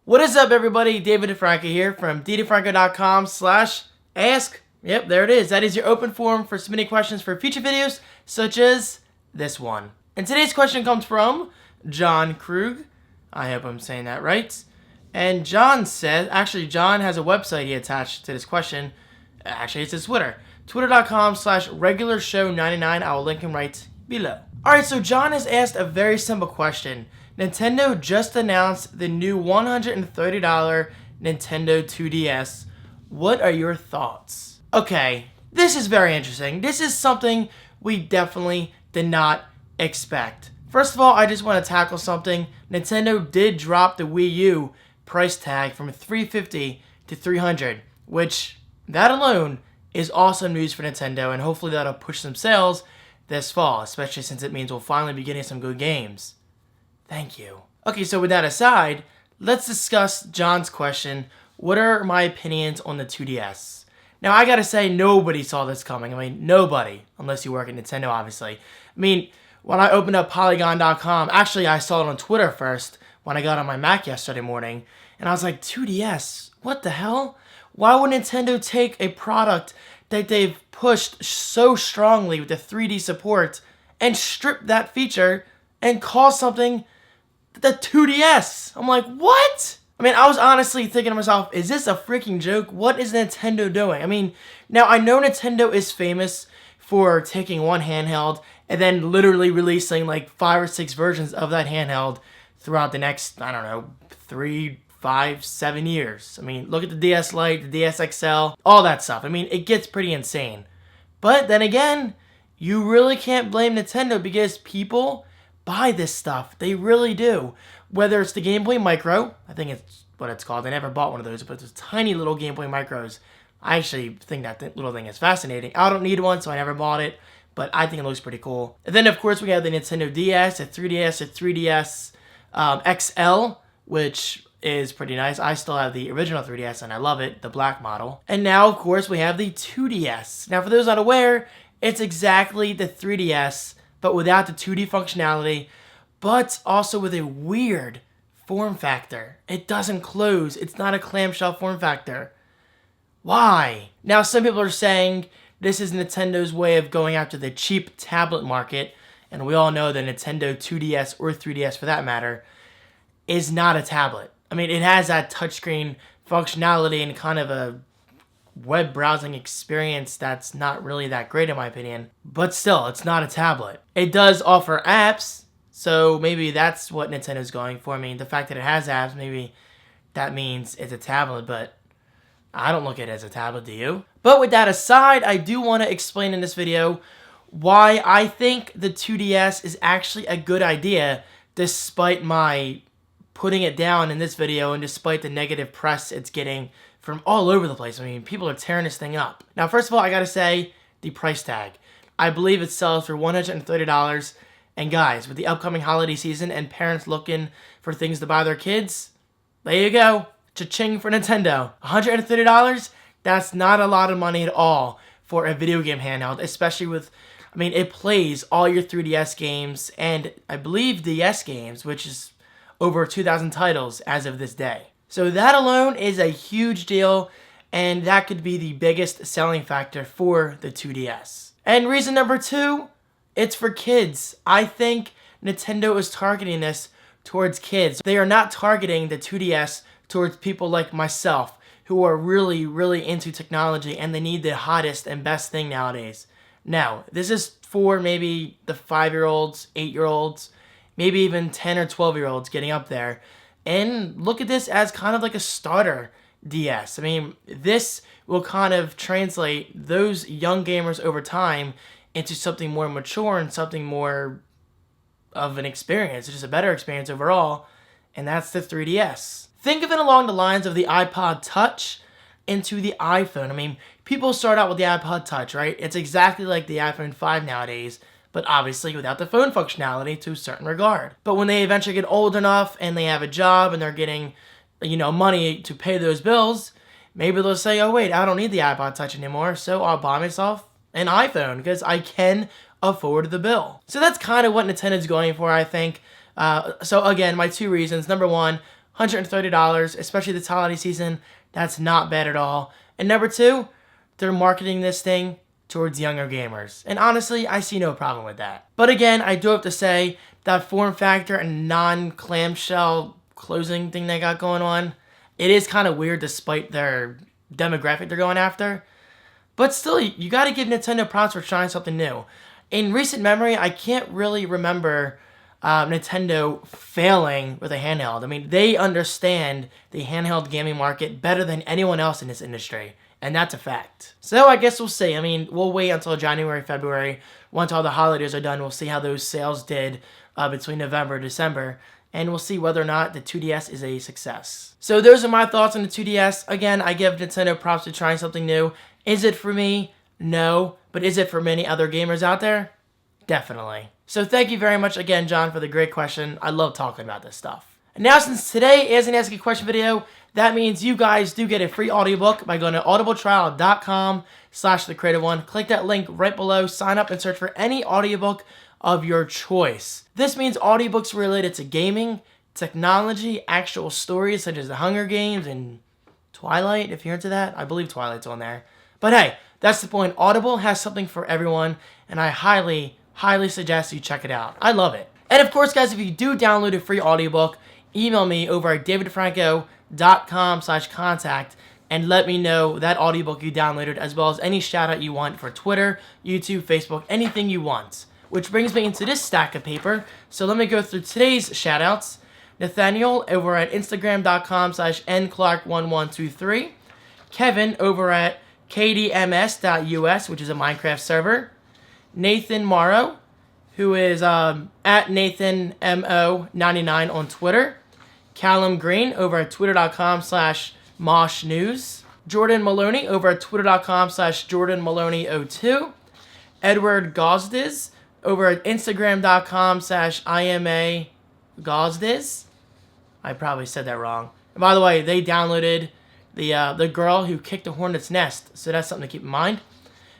What is up, everybody? David Franco here from ddfranco.com/ask. Yep, there it is. That is your open forum for submitting questions for future videos, such as this one. And today's question comes from John Krug. I hope I'm saying that right. And John says, actually, John has a website he attached to this question. Actually, it's his Twitter. Twitter.com/regularshow99. I will link him right below. Alright, so John has asked a very simple question. Nintendo just announced the new $130 Nintendo 2DS. What are your thoughts? Okay, this is very interesting. This is something we definitely did not expect. First of all, I just want to tackle something. Nintendo did drop the Wii U price tag from $350 to $300, which that alone is awesome news for Nintendo, and hopefully that'll push some sales this fall, especially since it means we'll finally be getting some good games. Thank you. Okay, so with that aside, let's discuss John's question. What are my opinions on the 2DS? Now, I gotta say, nobody saw this coming. I mean, nobody, unless you work at Nintendo, obviously. I mean, when I opened up Polygon.com, actually, I saw it on Twitter first when I got on my Mac yesterday morning, and I was like, 2DS? What the hell? Why would Nintendo take a product that they've pushed so strongly with the 3D support and strip that feature and call something the 2DS? I'm like, what? I mean, I was honestly thinking to myself, is this a freaking joke? What is Nintendo doing? I mean, now I know Nintendo is famous for taking one handheld and then literally releasing like 5 or 6 versions of that handheld throughout the next, I don't know, 3, 5, 7 years. I mean, look at the DS Lite, the DS XL, all that stuff. I mean, it gets pretty insane. But then again, you really can't blame Nintendo because people buy this stuff. They really do. Whether it's the Game Boy Micro, I think it's what it's called. I never bought one of those, but it's tiny little Game Boy Micros. I actually think that little thing is fascinating. I don't need one, so I never bought it, but I think it looks pretty cool. And then, of course, we have the Nintendo DS, the 3DS, the 3DS XL, which is pretty nice. I still have the original 3DS, and I love it, the black model. And now, of course, we have the 2DS. Now, for those not aware, it's exactly the 3DS, but without the 2D functionality, but also with a weird form factor. It doesn't close. It's not a clamshell form factor. Why? Now, some people are saying this is Nintendo's way of going after the cheap tablet market, and we all know that Nintendo 2DS, or 3DS for that matter, is not a tablet. I mean, it has that touchscreen functionality and kind of a web browsing experience that's not really that great in my opinion, but still, it's not a tablet. It does offer apps, so maybe that's what Nintendo's going for. I mean, the fact that it has apps, maybe that means it's a tablet, but I don't look at it as a tablet, do you? But with that aside, I do want to explain in this video why I think the 2DS is actually a good idea, despite my putting it down in this video and despite the negative press it's getting from all over the place. I mean, people are tearing this thing up. Now, first of all, I gotta say, the price tag. I believe it sells for $130. And guys, with the upcoming holiday season and parents looking for things to buy their kids, there you go. Cha-ching for Nintendo. $130? That's not a lot of money at all for a video game handheld, especially with, I mean, it plays all your 3DS games and I believe DS games, which is over 2,000 titles as of this day. So that alone is a huge deal, and that could be the biggest selling factor for the 2DS. And reason number 2, it's for kids. I think Nintendo is targeting this towards kids. They are not targeting the 2DS towards people like myself who are really, really into technology and they need the hottest and best thing nowadays. Now, this is for maybe the 5-year-olds, 8-year-olds, maybe even 10 or 12-year-olds getting up there. And look at this as kind of like a starter DS. I mean, this will kind of translate those young gamers over time into something more mature and something more of an experience, just a better experience overall, and that's the 3DS. Think of it along the lines of the iPod Touch into the iPhone. I mean, people start out with the iPod Touch, right? It's exactly like the iPhone 5 nowadays, but obviously without the phone functionality to a certain regard. But when they eventually get old enough and they have a job and they're getting, money to pay those bills, maybe they'll say, oh wait, I don't need the iPod Touch anymore, so I'll buy myself an iPhone because I can afford the bill. So that's kind of what Nintendo's going for, I think. So again, my 2 reasons. Number 1, $130, especially this holiday season. That's not bad at all. And number two, they're marketing this thing towards younger gamers. And honestly, I see no problem with that. But again, I do have to say that form factor and non-clamshell closing thing they got going on, it is kind of weird despite their demographic they're going after. But still, you got to give Nintendo props for trying something new. In recent memory, I can't really remember Nintendo failing with a handheld. I mean, they understand the handheld gaming market better than anyone else in this industry. And that's a fact. So I guess we'll see. I mean, we'll wait until January, February. Once all the holidays are done, we'll see how those sales did between November and December. And we'll see whether or not the 2DS is a success. So those are my thoughts on the 2DS. Again, I give Nintendo props for trying something new. Is it for me? No. But is it for many other gamers out there? Definitely. So thank you very much again, John, for the great question. I love talking about this stuff. And now, since today is an Ask a Question video, that means you guys do get a free audiobook by going to audibletrial.com/thecreativeone. Click that link right below, sign up, and search for any audiobook of your choice. This means audiobooks related to gaming, technology, actual stories such as The Hunger Games and Twilight, if you're into that. I believe Twilight's on there. But hey, that's the point. Audible has something for everyone, and I highly suggest you check it out. I love it. And of course, guys, if you do download a free audiobook, email me over at davidfranco.com/contact and let me know that audiobook you downloaded, as well as any shout out you want for Twitter, YouTube, Facebook, anything you want. Which brings me into this stack of paper. So let me go through today's shout outs. Nathaniel over at instagram.com/nclark1123. Kevin over at kdms.us, which is a Minecraft server. Nathan Morrow, who is at NathanMO99 on Twitter. Callum Green over at twitter.com/moshnews. Jordan Maloney over at twitter.com/JordanMaloney02. Edward Gosdiz over at instagram.com/IMAGosdiz. I probably said that wrong. And by the way, they downloaded the girl who kicked the hornet's nest, so that's something to keep in mind.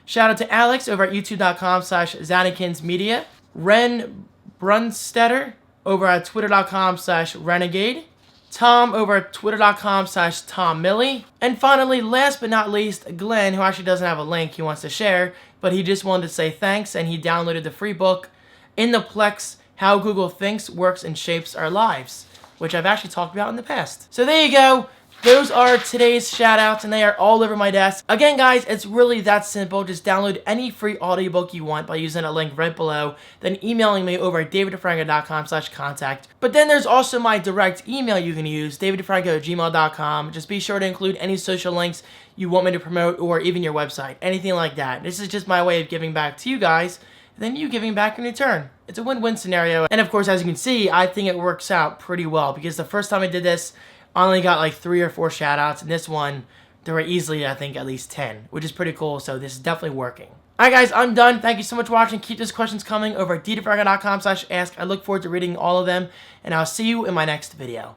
Shout out to Alex over at youtube.com/ZanakinsMedia. Ren Brunstetter over at twitter.com/renegade. Tom over at twitter.com/TomMillie. And finally, last but not least, Glenn, who actually doesn't have a link he wants to share, but he just wanted to say thanks, and he downloaded the free book, In the Plex, How Google Thinks, Works, and Shapes Our Lives, which I've actually talked about in the past. So there you go. Those are today's shoutouts, and they are all over my desk. Again, guys, it's really that simple. Just download any free audiobook you want by using a link right below, then emailing me over at daviddefranco.com/contact. But then there's also my direct email you can use, daviddefranco@gmail.com. Just be sure to include any social links you want me to promote, or even your website, anything like that. This is just my way of giving back to you guys, and then you giving back in return. It's a win-win scenario. And of course, as you can see, I think it works out pretty well, because the first time I did this, I only got like 3 or 4 shoutouts, and this one, there were easily, I think, at least 10, which is pretty cool, so this is definitely working. Alright guys, I'm done. Thank you so much for watching. Keep those questions coming over at ddefranco.com/ask. I look forward to reading all of them, and I'll see you in my next video.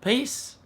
Peace.